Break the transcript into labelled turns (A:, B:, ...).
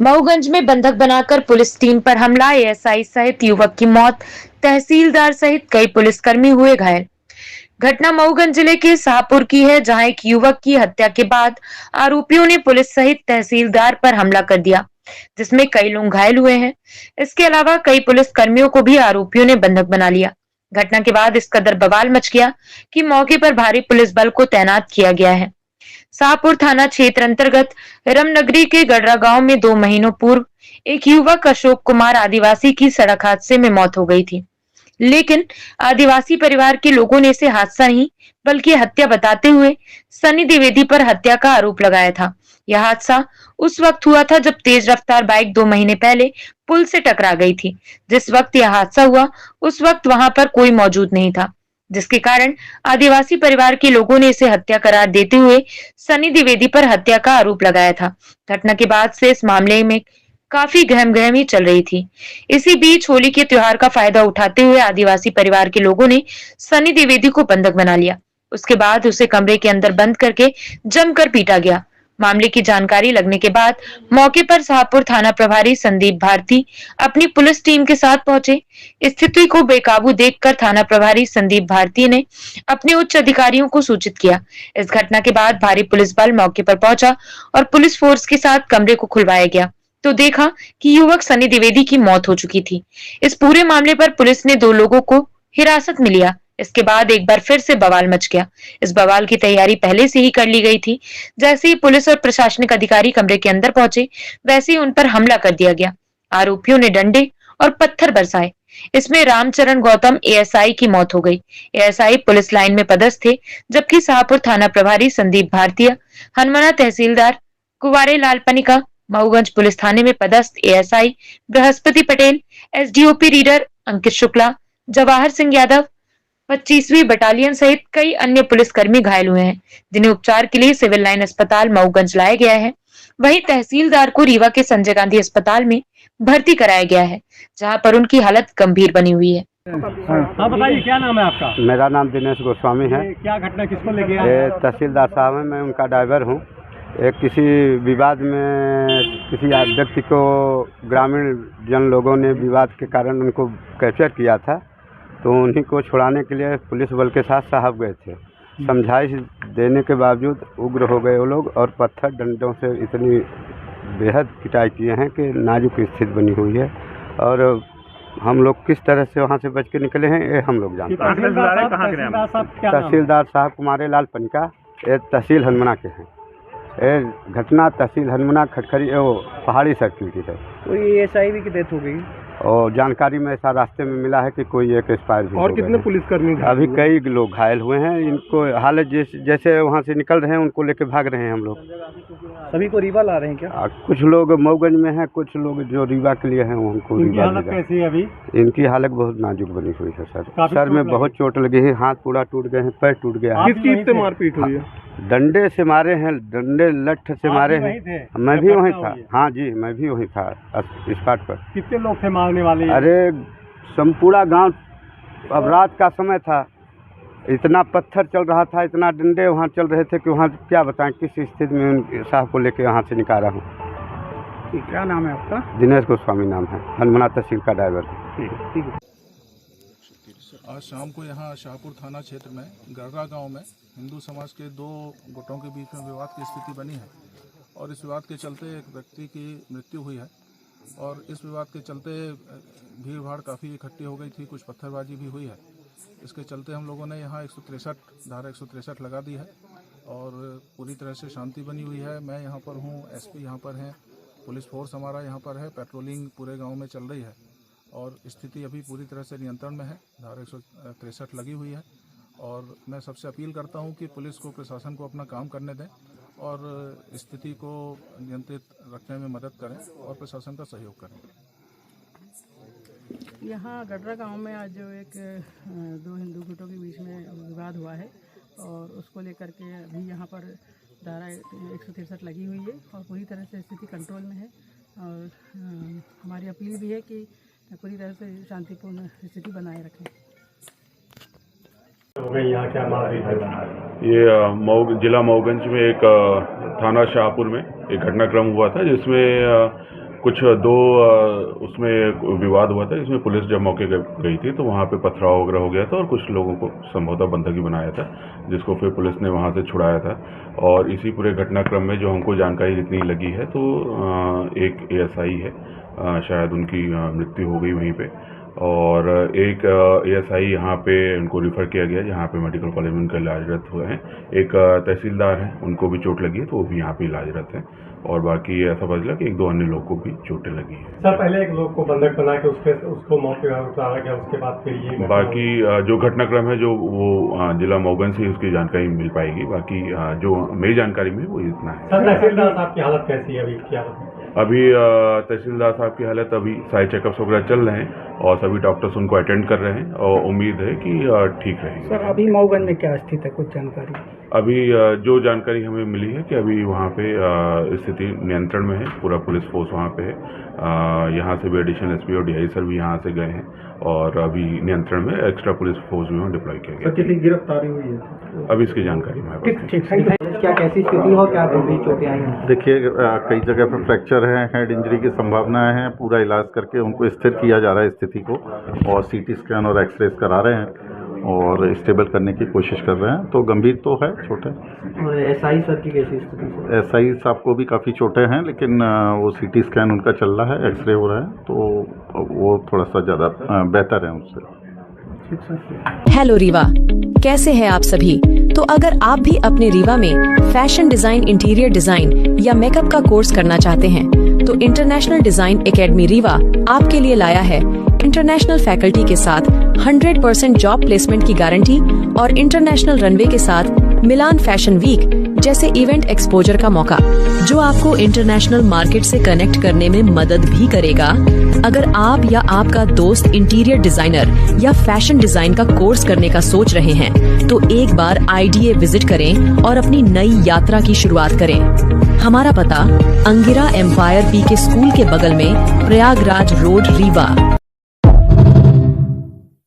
A: मऊगंज में बंधक बनाकर पुलिस टीम पर हमला, एएसआई सहित युवक की मौत, तहसीलदार सहित कई पुलिसकर्मी हुए घायल। घटना मऊगंज जिले के शाहपुर की है, जहां एक युवक की हत्या के बाद आरोपियों ने पुलिस सहित तहसीलदार पर हमला कर दिया, जिसमें कई लोग घायल हुए हैं। इसके अलावा कई पुलिस कर्मियों को भी आरोपियों ने बंधक बना लिया। घटना के बाद इस कदर बवाल मच गया कि मौके पर भारी पुलिस बल को तैनात किया गया है। शाहपुर थाना क्षेत्र अंतर्गत रमनगरी के गडरा गांव में 2 महीनों पूर्व एक युवक अशोक कुमार आदिवासी की सड़क हादसे में मौत हो गई थी। लेकिन आदिवासी परिवार के लोगों ने इसे हादसा नहीं बल्कि हत्या बताते हुए सनी द्विवेदी पर हत्या का आरोप लगाया था। यह हादसा उस वक्त हुआ था जब तेज रफ्तार बाइक 2 महीने पहले पुल से टकरा गई थी। जिस वक्त यह हादसा हुआ उस वक्त वहां पर कोई मौजूद नहीं था, जिसके कारण आदिवासी परिवार के लोगों ने इसे हत्या करार देते हुए सनी द्विवेदी पर हत्या का आरोप लगाया था। घटना के बाद से इस मामले में काफी गहमगहमी चल रही थी। इसी बीच होली के त्योहार का फायदा उठाते हुए आदिवासी परिवार के लोगों ने सनी द्विवेदी को बंधक बना लिया। उसके बाद उसे कमरे के अंदर बंद करके जमकर पीटा गया। मामले की जानकारी लगने के बाद मौके पर शाहपुर थाना प्रभारी संदीप भारती अपनी पुलिस टीम के साथ पहुंचे। स्थिति को बेकाबू देखकर थाना प्रभारी संदीप भारती ने अपने उच्च अधिकारियों को सूचित किया। इस घटना के बाद भारी पुलिस बल मौके पर पहुंचा और पुलिस फोर्स के साथ कमरे को खुलवाया गया, तो देखा कि युवक सनी द्विवेदी की मौत हो चुकी थी। इस पूरे मामले पर पुलिस ने 2 लोगों को हिरासत में लिया। इसके बाद एक बार फिर से बवाल मच गया। इस बवाल की तैयारी पहले से ही कर ली गई थी। जैसे ही पुलिस और प्रशासनिक अधिकारी कमरे के अंदर पहुंचे, वैसे ही उन पर हमला कर दिया गया। आरोपियों ने डंडे और पत्थर बरसाए। इसमें रामचरण गौतम एएसआई की मौत हो गई। एएसआई पुलिस लाइन में पदस्थ थे, जबकि शाहपुर थाना प्रभारी संदीप भारतीय, हनुमाना तहसीलदार कुंवारे लाल पनिका, मऊगंज पुलिस थाने में पदस्थ ASI Brihaspati Patel, SDOP reader Ankit Shukla, Jawahar Singh Yadav, 25वीं बटालियन सहित कई अन्य पुलिसकर्मी घायल हुए हैं, जिन्हें उपचार के लिए सिविल लाइन अस्पताल मऊगंज लाया गया है। वहीं तहसीलदार को रीवा के संजय गांधी अस्पताल में भर्ती कराया गया है, जहां पर उनकी हालत गंभीर बनी हुई है।
B: हाँ बताइए, क्या नाम है आपका?
C: मेरा नाम दिनेश गोस्वामी है।
B: क्या घटना, किसको लेके आए?
C: ये तहसीलदार साहब हैं, मैं उनका ड्राइवर हूँ। एक किसी विवाद में किसी व्यक्ति को ग्रामीण जन लोगों ने विवाद के कारण उनको कैप्चर किया था, तो उन्हीं को छुड़ाने के लिए पुलिस बल के साथ साहब गए थे। समझाइश देने के बावजूद उग्र हो गए वो लोग और पत्थर डंडों से इतनी बेहद पिटाई किए हैं कि नाजुक स्थिति बनी हुई है। और हम लोग किस तरह से वहाँ से बच के निकले हैं ये हम लोग जानते हैं। तहसीलदार साहब कुंवारे लाल पनिका, ये तहसील हनुमाना के हैं। ये घटना तहसील हनुमाना खटखरी वो पहाड़ी सर्किल की है।
B: तो ये एएसआई भी की डेथ हो गई
C: और जानकारी में ऐसा रास्ते में मिला है कि कोई एक एक्सपायर भी
B: और कितने पुलिसकर्मी
C: अभी कई लोग घायल हुए हैं। इनको हालत जैसे वहाँ से निकल रहे हैं उनको लेके भाग रहे हैं हम लोग।
B: सभी को रीवा ला रहे हैं क्या?
C: कुछ लोग मऊगंज में हैं, कुछ लोग जो रीवा के लिए हैं उनको रीवा।
B: हालत कैसी है अभी?
C: इनकी हालत बहुत नाजुक बनी हुई है सर। सर में बहुत चोट लगी है, हाथ पूरा टूट गए हैं, पैर टूट गया है।
B: किस चीज से मारपीट हुई है?
C: डंडे से मारे हैं, डंडे लठ से मारे हैं। मैं भी वहीं था। हाँ जी, मैं भी वहीं था स्पॉट पर।
B: कितने लोग थे मारने वाले?
C: अरे पूरा गांव, अब रात का समय था, इतना पत्थर चल रहा था, इतना डंडे वहाँ चल रहे थे कि वहाँ क्या बताएं किस स्थिति में उन साहब को लेके वहाँ से निकाला हूँ।
B: क्या नाम है आपका?
C: दिनेश गोस्वामी नाम है, हनुमाना तहसील का ड्राइवर।
B: ठीक है।
D: आज शाम को यहाँ शाहपुर थाना क्षेत्र में गर्रा गांव में हिंदू समाज के 2 गुटों के बीच में विवाद की स्थिति बनी है और इस विवाद के चलते एक व्यक्ति की मृत्यु हुई है। और इस विवाद के चलते भीड़ भाड़ काफ़ी इकट्ठी हो गई थी, कुछ पत्थरबाजी भी हुई है। इसके चलते हम लोगों ने यहाँ 163 धारा 163 लगा दी है और पूरी तरह से शांति बनी हुई है। मैं यहाँ पर हूँ, एसपी यहाँ पर हैं, पुलिस फोर्स हमारा यहाँ पर है, पेट्रोलिंग पूरे गांव में चल रही है और स्थिति अभी पूरी तरह से नियंत्रण में है। धारा 163 लगी हुई है और मैं सबसे अपील करता हूँ कि पुलिस को, प्रशासन को अपना काम करने दें और स्थिति को नियंत्रित रखने में मदद करें और प्रशासन का सहयोग करें।
E: यहाँ गडरा गांव में आज जो एक 2 हिंदू गुटों के बीच में विवाद हुआ है और उसको लेकर के अभी यहाँ पर धारा 163 लगी हुई है और पूरी तरह से स्थिति कंट्रोल में है। और हमारी अपील भी है कि पूरी तरह से शांतिपूर्ण स्थिति बनाए रखें।
F: ये जिला मऊगंज में एक थाना शाहपुर में एक घटनाक्रम हुआ था, जिसमें कुछ दो उसमें विवाद हुआ था, इसमें पुलिस जब मौके गई थी तो वहाँ पे पथराव वगैरह हो गया था और कुछ लोगों को संभवतः बंधकी बनाया था, जिसको फिर पुलिस ने वहाँ से छुड़ाया था। और इसी पूरे घटनाक्रम में जो हमको जानकारी जितनी लगी है तो एक ASI है, शायद उनकी मृत्यु हो गई वहीं पे, और एक ASI यहाँ पे उनको रिफ़र किया गया जहाँ पे मेडिकल कॉलेज में उनका इलाजरत हुए हैं। एक तहसीलदार हैं, उनको भी चोट लगी है तो वो भी यहाँ पे इलाजरत हैं, और बाकी ऐसा पता चला कि एक दो अन्य लोगों को भी चोटें लगी है।
B: सर पहले एक लोग को बंधक बना के उसको मौके पर उतारा गया, उसके बाद फिर ये
F: बाकी जो घटनाक्रम है जो वो जिला मऊगन से उसकी जानकारी मिल पाएगी। बाकी जो मेरी जानकारी में वो इतना है।
B: सर तहसीलदार साहब की हालत कैसी है अभी? क्या
F: अभी तहसीलदार साहब की हालत अभी सारे चेकअप्स वगैरह चल रहे हैं और सभी डॉक्टर्स उनको अटेंड कर रहे हैं और उम्मीद है कि ठीक रहेंगे।
B: सर अभी मऊगंज में क्या स्थिति है, कुछ जानकारी?
F: अभी जो जानकारी हमें मिली है कि अभी वहाँ पे स्थिति नियंत्रण में है, पूरा पुलिस फोर्स वहाँ पे है। यहाँ से भी एडिशनल SP और DI सर भी यहाँ से गए हैं और अभी नियंत्रण में एक्स्ट्रा पुलिस फोर्स भी वहाँ डिप्लॉय किया गया।
B: कितनी गिरफ्तारी हुई है
F: अभी इसकी जानकारी हमारे पास
B: ठीक। क्या कैसी स्थिति हो, क्या गंभीर चोटें आई हैं?
G: देखिए कई जगह पर फ्रैक्चर है, हेड इंजरी की संभावनाएं हैं। पूरा इलाज करके उनको स्थिर किया जा रहा है स्थिति को, और CT स्कैन और एक्सरेज करा रहे हैं और स्टेबल करने की कोशिश कर रहे हैं। तो गंभीर तो है चोटें।
B: और SI सर की कैसी स्थिति?
G: SI साहब को भी काफ़ी चोटें हैं, लेकिन वो CT स्कैन उनका चल रहा है, एक्सरे हो रहा है, तो वो थोड़ा सा ज़्यादा बेहतर है उससे।
H: हेलो रीवा, कैसे हैं आप सभी? तो अगर आप भी अपने रीवा में फैशन डिजाइन, इंटीरियर डिजाइन या मेकअप का कोर्स करना चाहते हैं तो इंटरनेशनल डिजाइन एकेडमी रीवा आपके लिए लाया है इंटरनेशनल फैकल्टी के साथ 100% जॉब प्लेसमेंट की गारंटी और इंटरनेशनल रनवे के साथ मिलान फैशन वीक जैसे इवेंट एक्सपोजर का मौका, जो आपको इंटरनेशनल मार्केट से कनेक्ट करने में मदद भी करेगा। अगर आप या आपका दोस्त इंटीरियर डिजाइनर या फैशन डिजाइन का कोर्स करने का सोच रहे हैं तो एक बार IDA विजिट करें और अपनी नई यात्रा की शुरुआत करें। हमारा पता अंगिरा एम्पायर PK स्कूल के बगल में प्रयागराज रोड, रीवा।